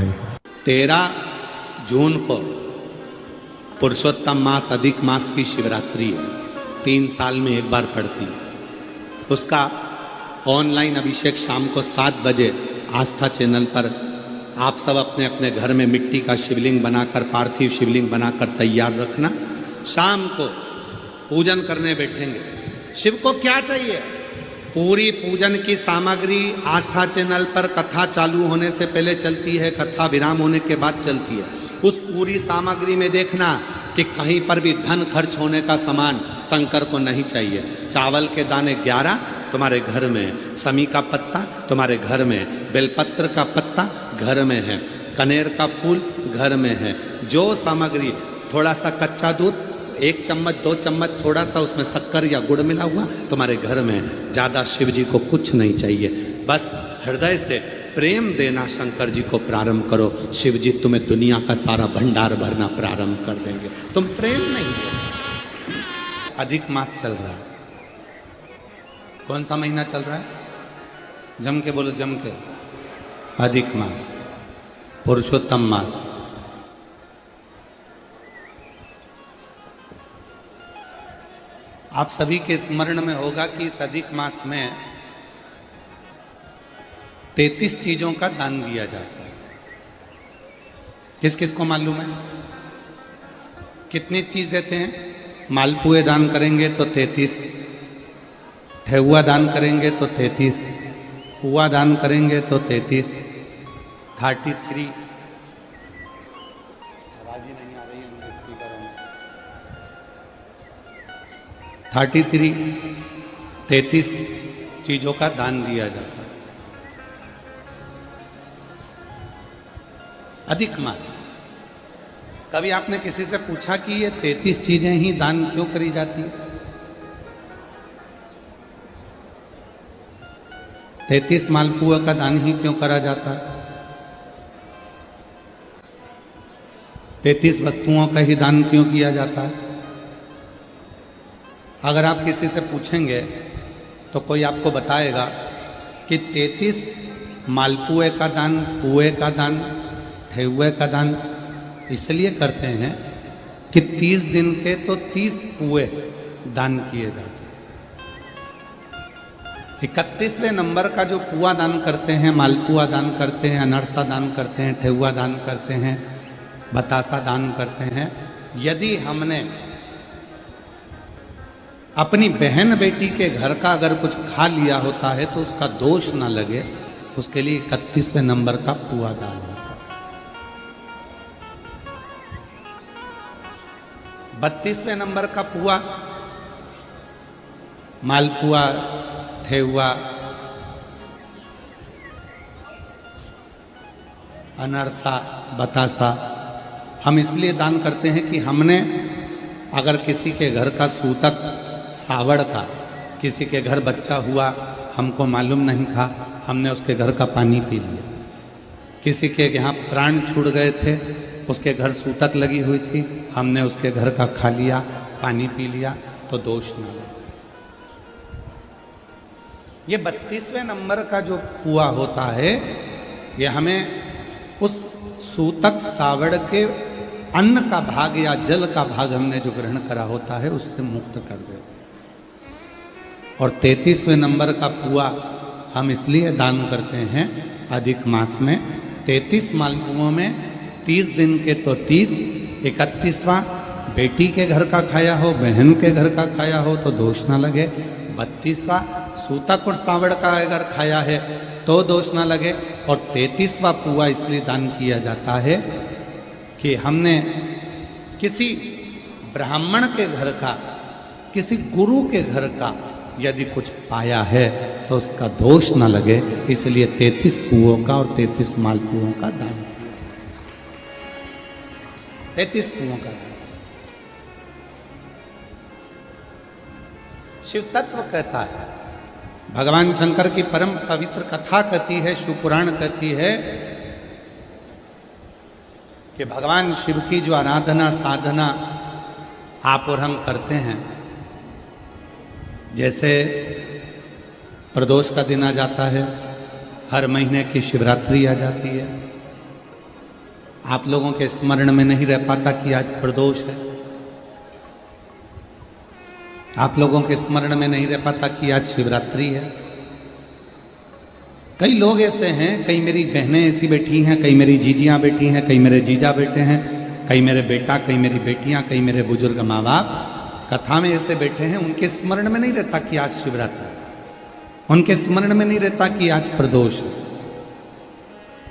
है। 13 जून को पुरुषोत्तम मास अधिक मास की शिवरात्रि है, 3 साल में एक बार पड़ती है। उसका ऑनलाइन अभिषेक शाम को 7 बजे आस्था चैनल पर आप सब अपने अपने घर में मिट्टी का शिवलिंग बनाकर, पार्थिव शिवलिंग बनाकर तैयार रखना। शाम को पूजन करने बैठेंगे। शिव को क्या चाहिए? पूरी पूजन की सामग्री आस्था चैनल पर कथा चालू होने से पहले चलती है, कथा विराम होने के बाद चलती है। उस पूरी सामग्री में देखना कि कहीं पर भी धन खर्च होने का सामान शंकर को नहीं चाहिए। चावल के दाने 11 तुम्हारे घर में, समी का पत्ता तुम्हारे घर में, बेलपत्र का पत्ता घर में है, कनेर का फूल घर में है। जो सामग्री, थोड़ा सा कच्चा दूध 1 चम्मच 2 चम्मच, थोड़ा सा उसमें शक्कर या गुड़ मिला हुआ तुम्हारे घर में। ज़्यादा शिव जी को कुछ नहीं चाहिए, बस हृदय से प्रेम देना शंकर जी को प्रारंभ करो। शिव जी तुम्हें दुनिया का सारा भंडार भरना प्रारंभ कर देंगे। तुम प्रेम नहीं दो। अधिक मास चल रहा है। कौन सा महीना चल रहा है? जम के बोलो, जम के। अधिक मास, पुरुषोत्तम मास। आप सभी के स्मरण में होगा कि इस अधिक मास में 33 चीजों का दान दिया जाता है। किस किस को मालूम है? कितनी चीज देते हैं? मालपुए दान करेंगे तो 33, ठेहुआ दान करेंगे तो 33, पुआ दान करेंगे तो 33, 33। आवाज ही नहीं आ रही है उनके स्पीकरों में। 33 चीजों का दान दिया जाता है अधिक मास। कभी आपने किसी से पूछा कि ये 33 चीजें ही दान क्यों करी जाती है? 33 मालपुआ का दान ही क्यों करा जाता है? 33 वस्तुओं का ही दान क्यों किया जाता है? अगर आप किसी से पूछेंगे तो कोई आपको बताएगा कि 33 मालपुए का दान, पुए का दान, ठेहुए का दान इसलिए करते हैं कि 30 दिन के तो 30 पुए दान किए जाते हैं। 31वें नंबर का जो पुआ दान करते हैं, मालपुआ दान करते हैं, अनरसा दान करते हैं, ठेहुआ दान करते हैं, बतासा दान करते हैं, यदि हमने अपनी बहन बेटी के घर का अगर कुछ खा लिया होता है तो उसका दोष ना लगे, उसके लिए 31वें नंबर का पुआ दान होता है। 32वें नंबर का पुआ, मालपुआ, ठेहुआ, अनरसा, बतासा हम इसलिए दान करते हैं कि हमने अगर किसी के घर का सूतक सावड़ का, किसी के घर बच्चा हुआ, हमको मालूम नहीं था, हमने उसके घर का पानी पी लिया। किसी के यहाँ प्राण छूट गए थे, उसके घर सूतक लगी हुई थी, हमने उसके घर का खा लिया, पानी पी लिया, तो दोष न लगे। ये 32वें नंबर का जो पुआ होता है, ये हमें उस सूतक सावड़ के अन्न का भाग या जल का भाग हमने जो ग्रहण करा होता है उससे मुक्त कर दे। और 33वें नंबर का पुआ हम इसलिए दान करते हैं अधिक मास में। 33 मालपुओं में 30 दिन के तो 30, 31वां बेटी के घर का खाया हो, बहन के घर का खाया हो तो दोष ना लगे। 32वां सूतक और सावड़ का अगर खाया है तो दोष ना लगे। और 33वां पुआ इसलिए दान किया जाता है कि हमने किसी ब्राह्मण के घर का, किसी गुरु के घर का यदि कुछ पाया है तो उसका दोष ना लगे, इसलिए 33 पुओं का और 33 मालपुओं का दान, 33 पुओं का दान। शिव तत्व कहता है, भगवान शंकर की परम पवित्र कथा कहती है, शिव पुराण कहती है कि भगवान शिव की जो आराधना साधना आप और हम करते हैं, जैसे प्रदोष का दिन आ जाता है, हर महीने की शिवरात्रि आ जाती है, आप लोगों के स्मरण में नहीं रह पाता कि आज प्रदोष है। आप लोगों के स्मरण में नहीं रह पाता कि आज शिवरात्रि है। कई लोग ऐसे हैं, कई मेरी बहनें ऐसी बैठी हैं, कई मेरी जीजियां बैठी हैं, कई मेरे जीजा बैठे हैं, कई मेरे बेटा, कई मेरी बेटियां, कई मेरे बुजुर्ग माँ बाप कथा में ऐसे बैठे हैं, उनके स्मरण में नहीं रहता कि आज शिवरात्रि, उनके स्मरण में नहीं रहता कि आज प्रदोष है।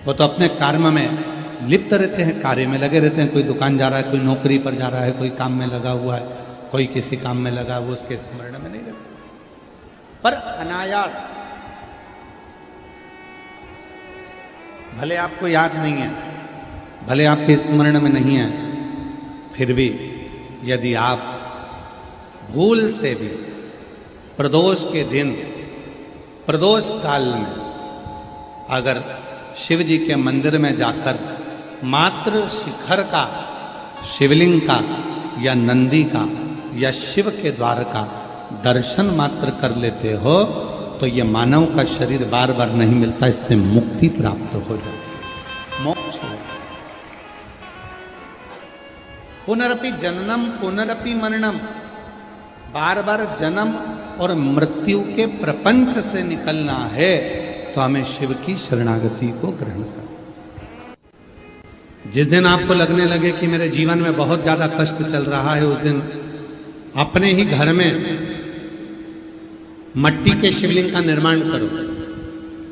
वो तो अपने कर्म में लिप्त रहते हैं, कार्य में लगे रहते हैं। कोई दुकान जा रहा है, कोई नौकरी पर जा रहा है, कोई काम में लगा हुआ है, कोई किसी काम में लगा हुआ, उसके स्मरण में नहीं रहता। पर अनायास, भले आपको याद नहीं है, भले आपके स्मरण में नहीं है, फिर भी यदि आप भूल से भी प्रदोष के दिन, प्रदोष काल में अगर शिव जी के मंदिर में जाकर मात्र शिखर का, शिवलिंग का या नंदी का या शिव के द्वार का दर्शन मात्र कर लेते हो तो ये मानव का शरीर बार बार नहीं मिलता, इससे मुक्ति प्राप्त हो जाती है, मोक्ष हो। पुनरपि जननम पुनरपि मरणम, बार बार जन्म और मृत्यु के प्रपंच से निकलना है तो हमें शिव की शरणागति को ग्रहण करना। जिस दिन आपको लगने लगे कि मेरे जीवन में बहुत ज्यादा कष्ट चल रहा है, उस दिन अपने ही घर में मट्टी के शिवलिंग का निर्माण करो,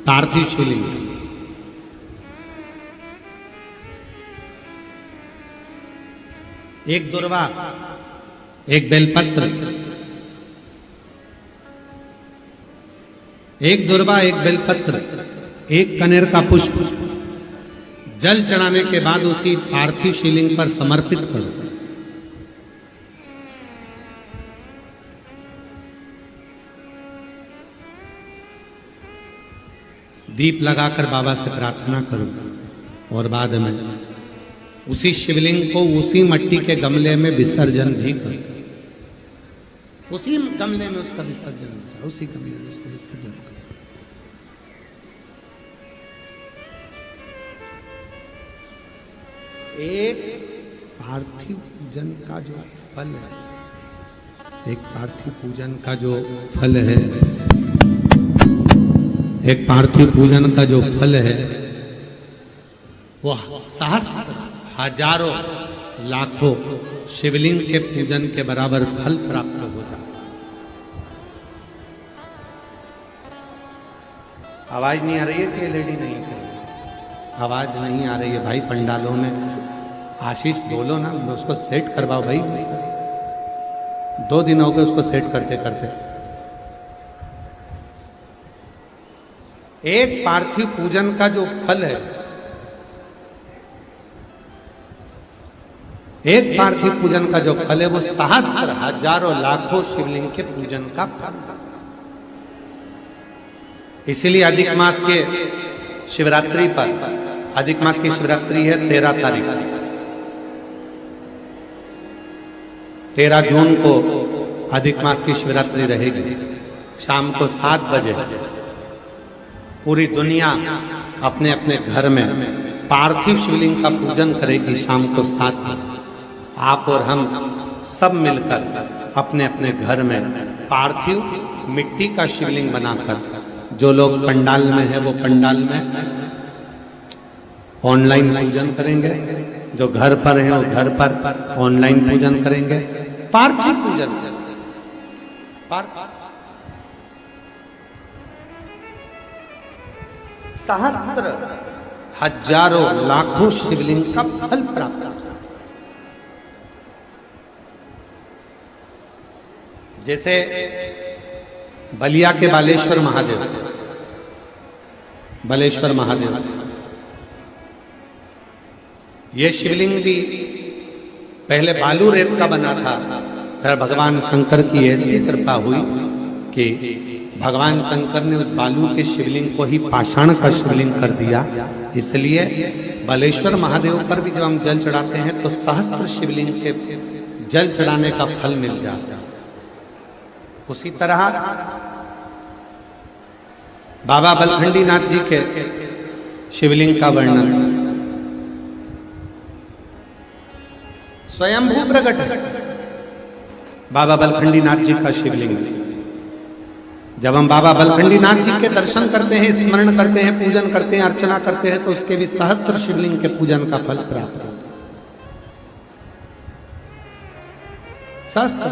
पार्थिव शिवलिंग। एक दुर्वा, एक बेलपत्र, एक दुर्वा, एक बेलपत्र, एक कनेर का पुष्प जल चढ़ाने के बाद उसी पार्थिव शिवलिंग पर समर्पित करो। दीप लगाकर बाबा से प्रार्थना करो और बाद में उसी शिवलिंग को उसी मट्टी के गमले में विसर्जन भी करो। उसी गमले में उसका विसर्जन करो, उसी गमले में उसका विसर्जन करो। एक पार्थिव पूजन का जो फल है, एक पार्थिव पूजन का जो फल है, एक पार्थिव पूजन का जो फल है, वो सहस्त्र, हजारों, लाखों शिवलिंग के पूजन के बराबर फल प्राप्त हो जाता। आवाज नहीं आ रही है कि लेडी नहीं चल रही? आवाज नहीं आ रही है भाई पंडालों में। आशीष बोलो ना, उसको सेट करवाओ भाई। 2 दिन हो गए उसको सेट करते करते। एक पार्थिव पूजन का जो फल है, एक पार्थिव पूजन का जो फल है, वो सहस्त्र, हजारों, लाखों शिवलिंग के पूजन का फल। इसीलिए अधिक मास के शिवरात्रि पर, अधिक मास की शिवरात्रि है 13 तारीख, 13 जून को अधिक मास की शिवरात्रि रहेगी। शाम को 7 बजे पूरी दुनिया अपने अपने घर में पार्थिव शिवलिंग का पूजन करेगी। शाम को 7 बजे आप और हम सब मिलकर अपने अपने घर में पार्थिव मिट्टी का शिवलिंग बनाकर, जो लोग पंडाल में है वो पंडाल में ऑनलाइन पूजन करेंगे, जो घर पर है वो घर पर ऑनलाइन पूजन करेंगे, पार्थिव पूजन करेंगे। सहस्त्र, हजारों, लाखों शिवलिंग का फल प्राप्त। जैसे बलिया के बालेश्वर महादेव, बालेश्वर महादेव, ये शिवलिंग भी पहले बालू रेत का बना था, फिर भगवान शंकर की ऐसी कृपा हुई कि भगवान शंकर ने उस बालू के शिवलिंग को ही पाषाण का शिवलिंग कर दिया। इसलिए बालेश्वर महादेव पर भी जब हम जल चढ़ाते हैं तो सहस्त्र शिवलिंग के जल चढ़ाने का फल मिल जाता है। उसी तरह बाबा बलखंडी नाथ जी के शिवलिंग का वर्णन स्वयंभू प्रकट है बाबा बलखंडी नाथ जी का शिवलिंग। जब हम बाबा बलखंडी नाथ जी के दर्शन करते हैं, स्मरण करते हैं, पूजन करते हैं, अर्चना करते हैं, तो उसके भी सहस्त्र शिवलिंग के पूजन का फल प्राप्त होता है। सहस्त्र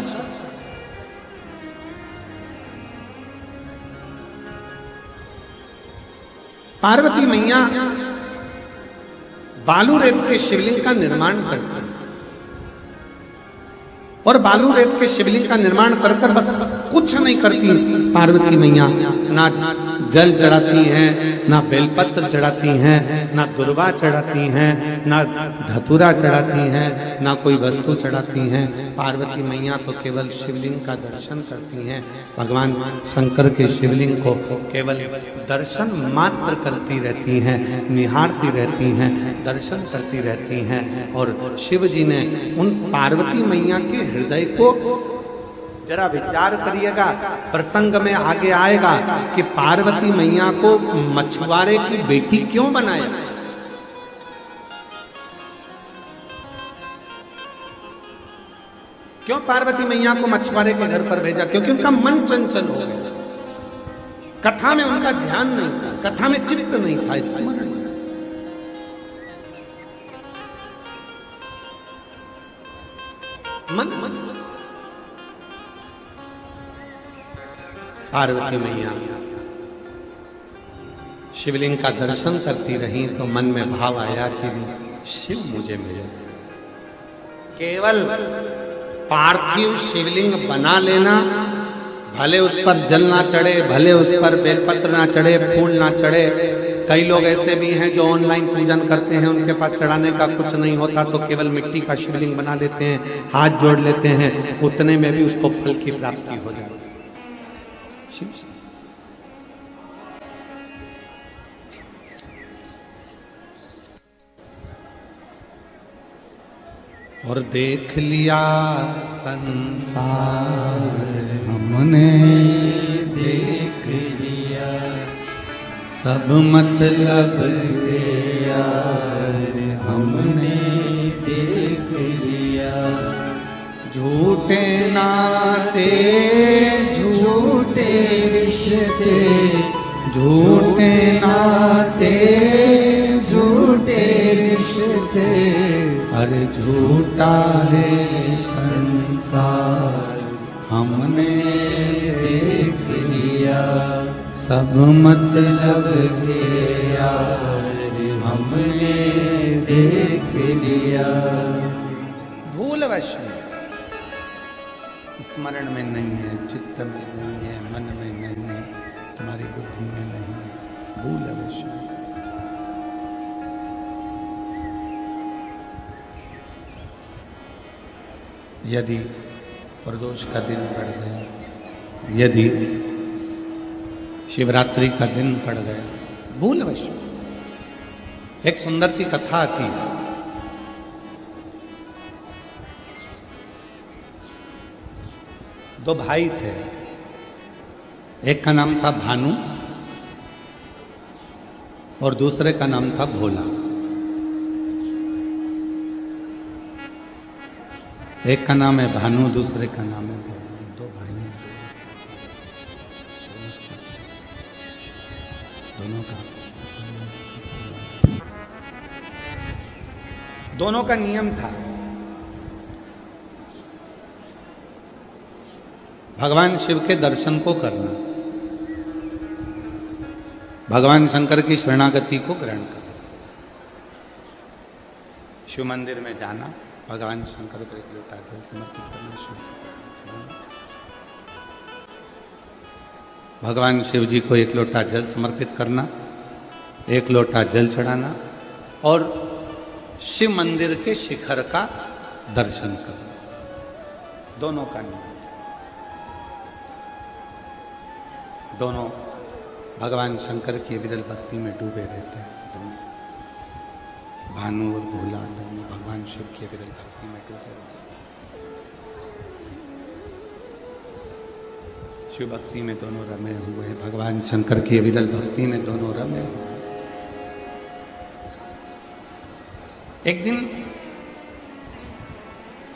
पार्वती मैया बालू रेत के शिवलिंग का निर्माण करती है और बालू रेत के शिवलिंग का निर्माण कर बस कुछ नहीं करती पार्वती मैया। ना जल चढ़ाती हैं, ना बेलपत्र चढ़ाती हैं, ना दुर्वा चढ़ाती हैं, ना धतूरा चढ़ाती हैं, ना कोई वस्तु चढ़ाती हैं। पार्वती मैया तो केवल शिवलिंग का दर्शन करती हैं। भगवान शंकर के शिवलिंग को केवल दर्शन मात्र करती रहती हैं, निहारती रहती हैं, दर्शन करती रहती हैं। और शिव जी ने उन पार्वती मैया के हृदय को जरा विचार करिएगा, प्रसंग में आगे आएगा कि पार्वती मैया को मछुआरे की बेटी क्यों बनाया। क्यों पार्वती मैया को मछुआरे के घर पर भेजा? क्योंकि उनका मन चंचल हो गया, कथा में उनका ध्यान नहीं था, कथा में चित्त नहीं था, स्मरण। मन पार्वती मैया शिवलिंग का दर्शन करती रही तो मन में भाव आया कि शिव मुझे मिले। केवल पार्थिव शिवलिंग बना लेना, भले उस पर जल ना चढ़े, भले उस पर बेलपत्र ना चढ़े, फूल ना चढ़े। कई लोग ऐसे भी हैं जो ऑनलाइन पूजन करते हैं, उनके पास चढ़ाने का कुछ नहीं होता तो केवल मिट्टी का शिवलिंग बना लेते हैं, हाथ जोड़ लेते हैं, उतने में भी उसको फल की प्राप्ति हो जाती है। और देख लिया संसार हमने, देख लिया सब मतलब के यार हमने, देख लिया झूठे नाते झूठे रिश्ते, झूठे नाते झूठे रिश्ते, अरे झूठा है संसार हमने देख लिया सब मतलब के यार हमने देख लिया। भूलवश में, स्मरण में नहीं है, चित्त में नहीं है, मन में नहीं है, तुम्हारी बुद्धि में नहीं है, भूलवश में। यदि प्रदोष का दिन पड़ गया, यदि शिवरात्रि का दिन पड़ गया, भूलवश। एक सुंदर सी कथा आती है। दो भाई थे, एक का नाम था भानु और दूसरे का नाम था भोला। एक का नाम है भानु, दूसरे का नाम है भोला। दो भाई हैं, दोनों का नियम था भगवान शिव के दर्शन को करना, भगवान शंकर की शरणागति को ग्रहण करना, शिव मंदिर में जाना, भगवान शंकर को एक लोटा जल समर्पित करना, भगवान शिव जी को एक लोटा जल समर्पित करना, एक लोटा जल चढ़ाना और शिव मंदिर के शिखर का दर्शन करना। दोनों का नियम, दोनों भगवान शंकर की विरल भक्ति में डूबे रहते हैं। दोनों भानु और भोला दोनों भगवान शिव की विरल भक्ति में डूबे रहते हैं। शिव भक्ति में दोनों रमे हुए हैं, भगवान शंकर की विरल भक्ति में दोनों रमे हुए। एक दिन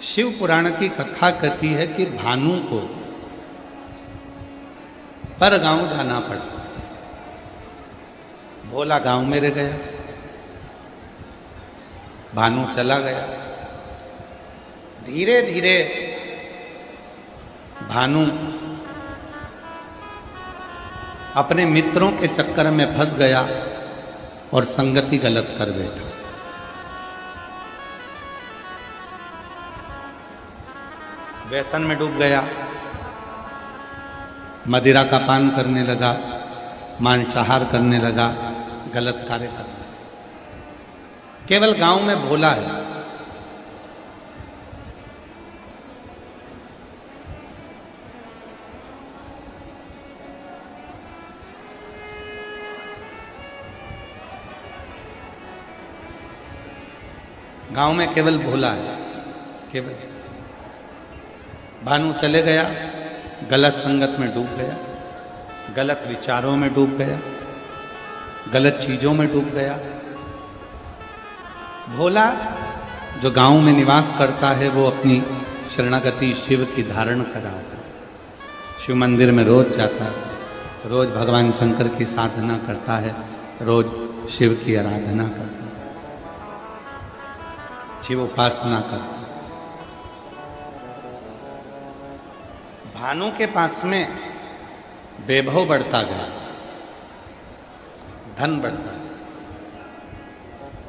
शिव पुराण की कथा कहती है कि भानु को पर गांव जाना पड़ा। भोला गांव में रह गया, भानु चला गया। धीरे धीरे भानु अपने मित्रों के चक्कर में फंस गया और संगति गलत कर बैठा। व्यसन में डूब गया, मदिरा का पान करने लगा, मांसाहार करने लगा, गलत कार्य करने लगा। केवल गांव में भोला है। गांव में केवल भोला है, केवल। भानु चले गया, गलत संगत में डूब गया, गलत विचारों में डूब गया, गलत चीजों में डूब गया। भोला जो गांव में निवास करता है वो अपनी शरणागति शिव की धारण करा, शिव मंदिर में रोज जाता है, रोज भगवान शंकर की साधना करता है, रोज शिव की आराधना करता है, शिव उपासना करता है। भानु के पास में वैभव बढ़ता गया, धन बढ़ता गया।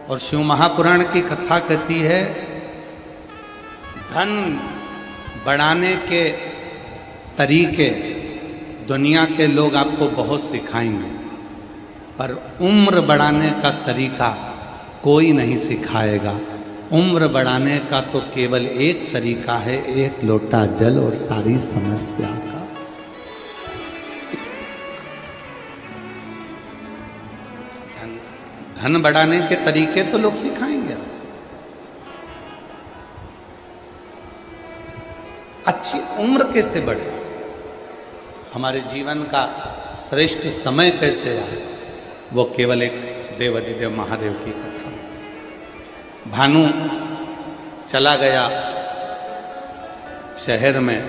और शिव महापुराण की कथा कहती है धन बढ़ाने के तरीके दुनिया के लोग आपको बहुत सिखाएंगे, पर उम्र बढ़ाने का तरीका कोई नहीं सिखाएगा। उम्र बढ़ाने का तो केवल एक तरीका है, एक लोटा जल और सारी समस्या का। धन बढ़ाने के तरीके तो लोग सिखाएंगे। अच्छी उम्र कैसे बढ़े, हमारे जीवन का श्रेष्ठ समय कैसे आए, वो केवल एक देवाधिदेव महादेव की कथा। भानु चला गया शहर में,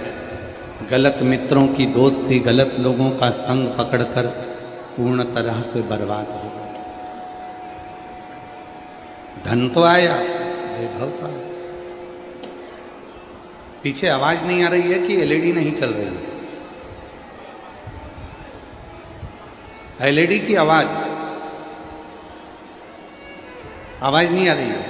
गलत मित्रों की दोस्ती, गलत लोगों का संग पकड़कर पूर्ण तरह से बर्बाद हो गया। धन तो आया, वैभव तो आया। पीछे आवाज नहीं आ रही है कि एलईडी नहीं चल रही है? एलईडी की आवाज नहीं आ रही है।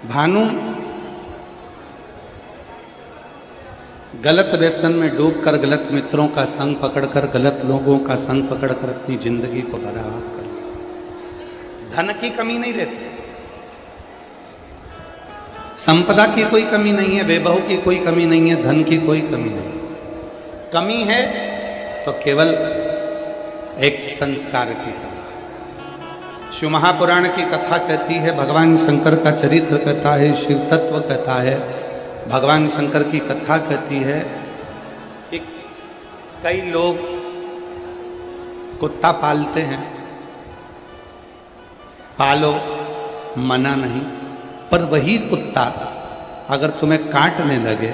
भानु गलत व्यसन में डूबकर, गलत मित्रों का संग पकड़कर, गलत लोगों का संग पकड़कर अपनी जिंदगी को बर्बाद कर लिया। धन की कमी नहीं रहती, संपदा की कोई कमी नहीं है, वैभव की कोई कमी नहीं है, धन की कोई कमी नहीं। कमी है तो केवल एक संस्कार की कमी। शिव महापुराण की कथा कहती है, भगवान शंकर का चरित्र कहता है, शिव तत्व कहता है। भगवान शंकर की कथा कहती है कि कई लोग कुत्ता पालते हैं, पालो मना नहीं, पर वही कुत्ता अगर तुम्हें काटने लगे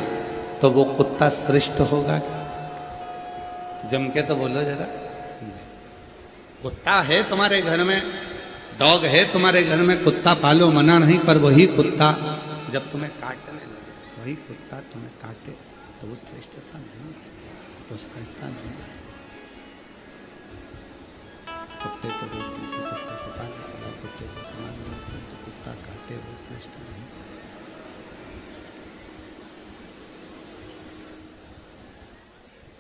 तो वो कुत्ता श्रेष्ठ होगा? जम के तो बोलो जरा। कुत्ता है तुम्हारे घर में, डॉग है तुम्हारे घर में, कुत्ता पालो मना नहीं, पर वही कुत्ता जब तुम्हें काटने लगे, वही कुत्ता तुम्हें काटे तो वो श्रेष्ठता नहीं है, वो श्रेष्ठता नहीं है। कुत्ते को रोटी दो, कुत्ते को पानी खिलाओ, कुत्ते को सामान दो, तो कुत्ता काटे वो श्रेष्ठ नहीं।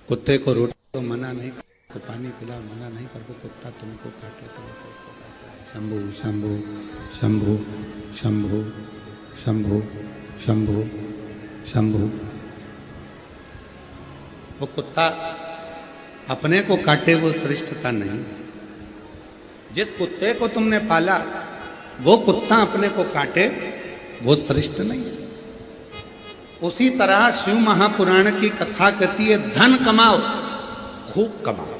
कुत्ते को रोटी तो मना नहीं, को पानी पिलाओ मना नहीं, पर वो कुत्ता तुमको काटे तो वो श्रेष्ठ होगा। शंभु शंभु शंभु शंभु शंभु शंभु शंभु। वो कुत्ता अपने को काटे वो श्रेष्ठता नहीं। जिस कुत्ते को तुमने पाला वो कुत्ता अपने को काटे वो श्रेष्ठ नहीं है। उसी तरह शिव महापुराण की कथा कहती है धन कमाओ, खूब कमाओ।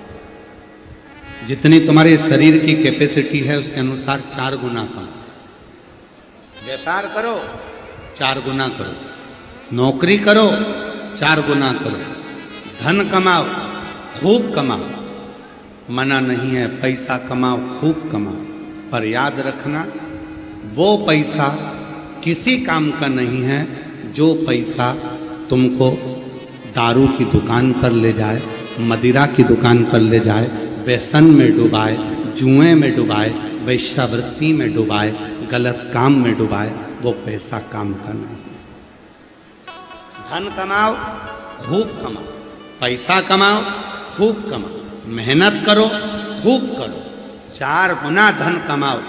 जितनी तुम्हारे शरीर की कैपेसिटी है उसके अनुसार 4 गुना कमाओ। व्यापार करो 4 गुना करो, नौकरी करो 4 गुना करो, धन कमाओ, खूब कमाओ। मना नहीं है, पैसा कमाओ, खूब कमाओ, पर याद रखना वो पैसा किसी काम का नहीं है जो पैसा तुमको दारू की दुकान पर ले जाए, मदिरा की दुकान पर ले जाए, व्यसन में डुबाए, जुए में डुबाए, वैश्यावृत्ति में डुबाए, गलत काम में डुबाए। वो पैसा काम का नहीं। धन कमाओ, खूब कमाओ, पैसा कमाओ, खूब कमाओ, मेहनत करो, खूब करो, 4 गुना धन कमाओ।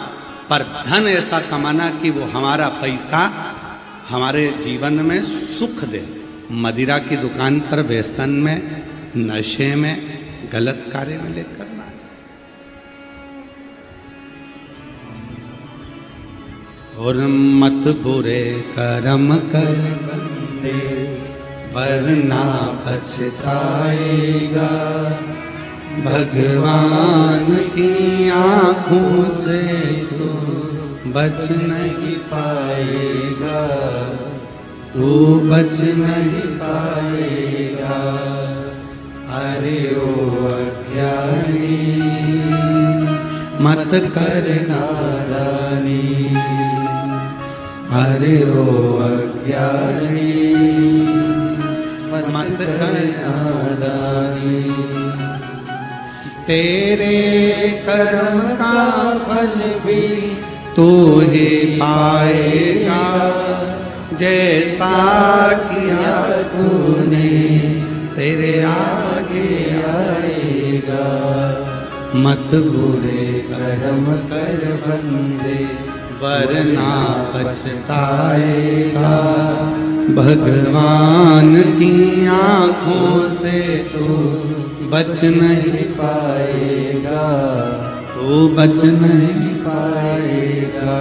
पर धन ऐसा कमाना कि वो हमारा पैसा हमारे जीवन में सुख दे। मदिरा की दुकान पर, व्यसन में, नशे में, गलत कार्य में लेकर ना जाए। और मत बुरे कर्म कर बंदे, वरना पछताएगा। भगवान की आंखों से तू बच नहीं पाएगा, तू बच नहीं पाएगा। अरे ओ अज्ञानी मत कर नादानी, अरे ओ अज्ञानी मत कर नादानी। तेरे कर्म का फल भी तू ही पाएगा, जैसा किया तूने तेरे आगे आएगा। मत बुरे कर्म कर बंदे, वरना पछताएगा। भगवान की आंखों से तू बच नहीं पाएगा, तू बच नहीं पाएगा।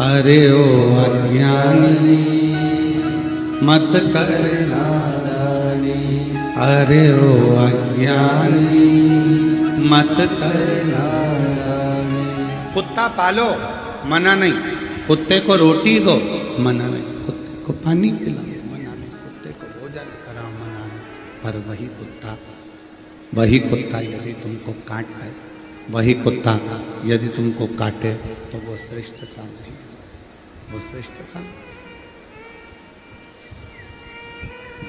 अरे ओ अज्ञानी मत कर नादानी, अरे ओ अज्ञानी मत कर नादानी। कुत्ता पालो, मना नहीं। कुत्ते को रोटी दो, मना नहीं। कुत्ते को पानी पिलाओ, मना नहीं। कुत्ते को भोजन कराओ, मना नहीं। पर वही कुत्ता यदि तुमको काटे, वही कुत्ता यदि तुमको काटे तो वो श्रेष्ठता नहीं, वो श्रेष्ठता।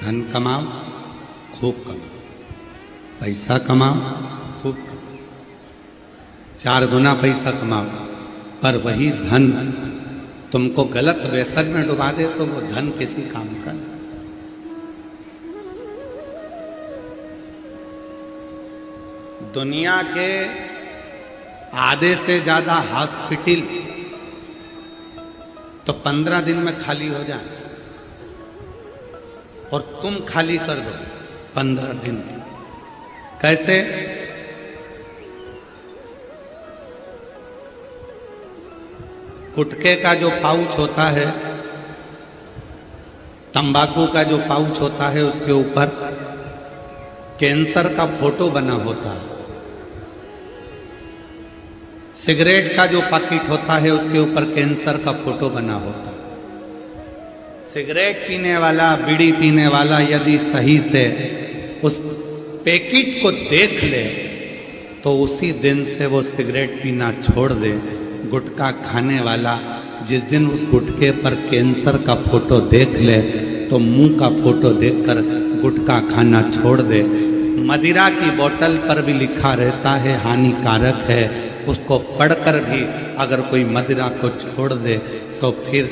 धन कमाओ, खूब कमाओ, पैसा कमाओ, खूब कमाओ, 4 गुना पैसा कमाओ। पर वही धन तुमको गलत व्यसन में डुबा दे तो वो धन किसी काम का नहीं। दुनिया के आधे से ज्यादा हॉस्पिटल तो 15 दिन में खाली हो जाए, और तुम खाली कर दो 15 दिन। कैसे? गुटखे का जो पाउच होता है, तंबाकू का जो पाउच होता है, उसके ऊपर कैंसर का फोटो बना होता है। सिगरेट का जो पैकेट होता है उसके ऊपर कैंसर का फोटो बना होता है। सिगरेट पीने वाला, बीड़ी पीने वाला यदि सही से उस पैकेट को देख ले तो उसी दिन से वो सिगरेट पीना छोड़ दे। गुटखा खाने वाला जिस दिन उस गुटखे पर कैंसर का फोटो देख ले तो मुंह का फोटो देखकर गुटखा खाना छोड़ दे। मदिरा की बोतल पर भी लिखा रहता है हानिकारक है, उसको पढ़कर भी अगर कोई मदिरा को छोड़ दे तो फिर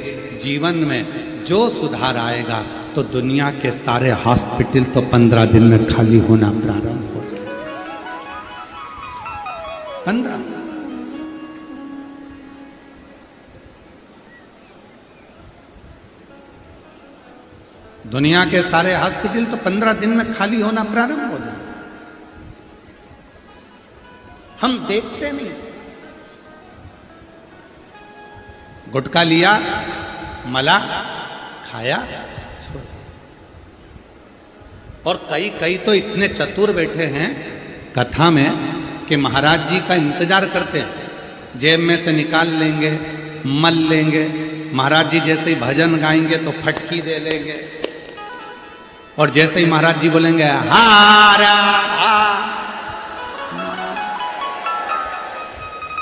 जीवन में जो सुधार आएगा तो दुनिया के सारे हॉस्पिटल तो 15 दिन में खाली होना प्रारंभ हो जाए। 15 दुनिया के सारे हॉस्पिटल तो 15 दिन में खाली होना प्रारंभ हो जाए। हम देखते नहीं। गुटखा लिया, मला खाया छोड़ दिया। और कई कई तो इतने चतुर बैठे हैं कथा में कि महाराज जी का इंतजार करते हैं, जेब में से निकाल लेंगे, मल लेंगे, महाराज जी जैसे ही भजन गाएंगे तो फटकी दे लेंगे, और जैसे ही महाराज जी बोलेंगे हारा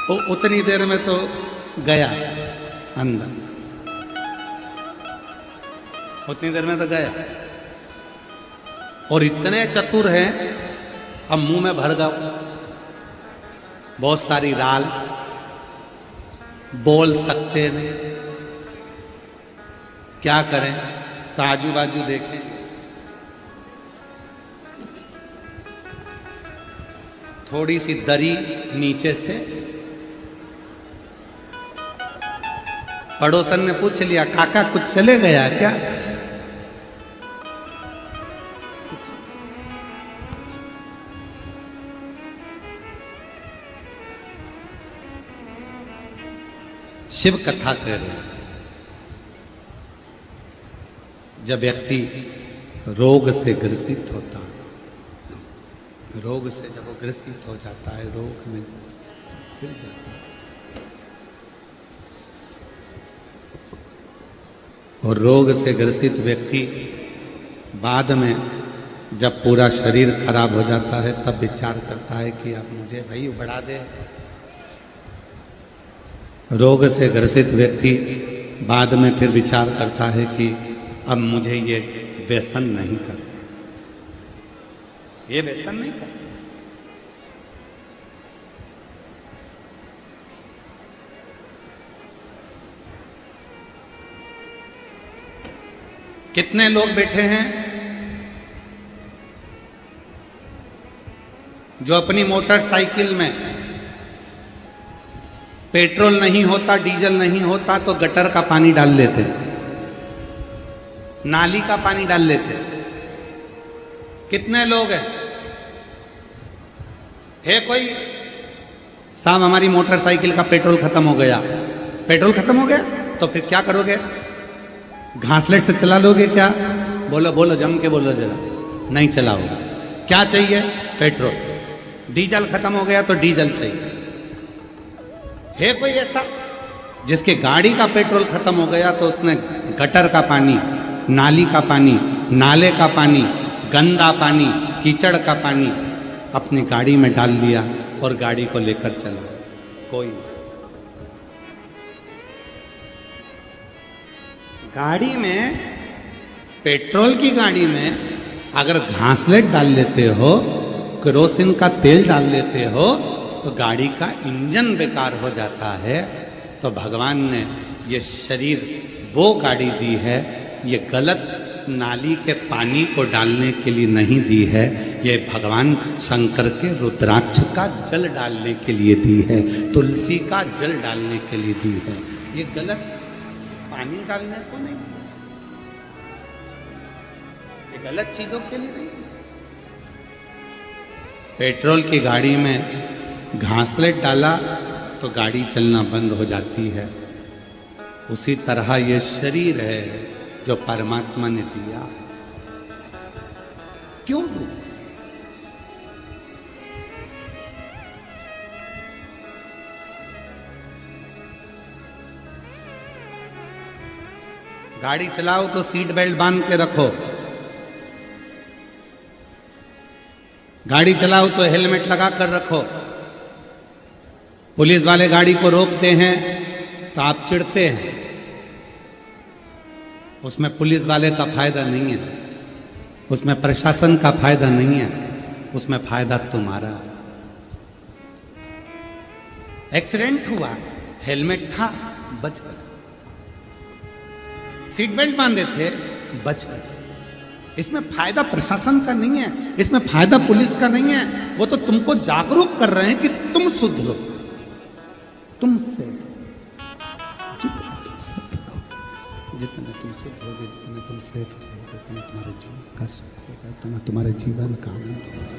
वो उतनी देर में तो गया अंदर, उतनी देर में तो गया। और इतने चतुर हैं, अब मुंह में भर गया बहुत सारी राल, बोल सकते नहीं, क्या करें? तो आजू बाजू देखें, थोड़ी सी दरी नीचे से, पड़ोसन ने पूछ लिया काका कुछ चले गया क्या? शिव कथा कह रहे हैं, जब व्यक्ति रोग से ग्रसित होता है, रोग से जब वो ग्रसित हो जाता है, रोग में गिर जाता है, और रोग से ग्रसित व्यक्ति बाद में जब पूरा शरीर खराब हो जाता है तब विचार करता है कि अब मुझे भाई बढ़ा दे। रोग से ग्रसित व्यक्ति बाद में फिर विचार करता है कि अब मुझे ये व्यसन नहीं करना, ये व्यसन नहीं करना। कितने लोग बैठे हैं जो अपनी मोटरसाइकिल में पेट्रोल नहीं होता, डीजल नहीं होता तो गटर का पानी डाल लेते हैं, नाली का पानी डाल लेते हैं। कितने लोग हैं? है कोई साहब हमारी मोटरसाइकिल का पेट्रोल खत्म हो गया, पेट्रोल खत्म हो गया तो फिर क्या करोगे? घासलेट से चला लोगे क्या? बोलो बोलो, जम के बोलो जरा। नहीं चलाओगे। क्या चाहिए? पेट्रोल। डीजल खत्म हो गया तो डीजल चाहिए। है कोई ऐसा जिसके गाड़ी का पेट्रोल खत्म हो गया तो उसने गटर का पानी, नाली का पानी, नाले का पानी, गंदा पानी, कीचड़ का पानी अपनी गाड़ी में डाल लिया और गाड़ी को लेकर चला? कोई। गाड़ी में, पेट्रोल की गाड़ी में अगर घासलेट डाल लेते हो, केरोसिन का तेल डाल लेते हो तो गाड़ी का इंजन बेकार हो जाता है। तो भगवान ने ये शरीर वो गाड़ी दी है, ये गलत नाली के पानी को डालने के लिए नहीं दी है, ये भगवान शंकर के रुद्राक्ष का जल डालने के लिए दी है, तुलसी का जल डालने के लिए दी है। ये गलत पानी डालने को नहीं, ये गलत चीजों के लिए नहीं। पेट्रोल की गाड़ी में घासलेट डाला तो गाड़ी चलना बंद हो जाती है। उसी तरह ये शरीर है जो परमात्मा ने दिया। क्यों? गाड़ी चलाओ तो सीट बेल्ट बांध के रखो, गाड़ी चलाओ तो हेलमेट लगा कर रखो। पुलिस वाले गाड़ी को रोकते हैं तो आप चिढ़ते हैं, उसमें पुलिस वाले का फायदा नहीं है, उसमें प्रशासन का फायदा नहीं है, उसमें फायदा तुम्हारा। एक्सीडेंट हुआ, हेलमेट था, बच गए। सीट बेल्ट बांधे थे, बच गए। इसमें फायदा प्रशासन का नहीं है, इसमें फायदा पुलिस का नहीं है। वो तो तुमको जागरूक कर रहे हैं कि तुम सुधरो। तुमसे जितना तुम सेफ रहोगे, जितना तुम सुधरोगे, जितना तुम सेफ रहोगे, उतना तुम्हारे जीवन का सुख होगा, तुम्हारे जीवन का आनंद होगा।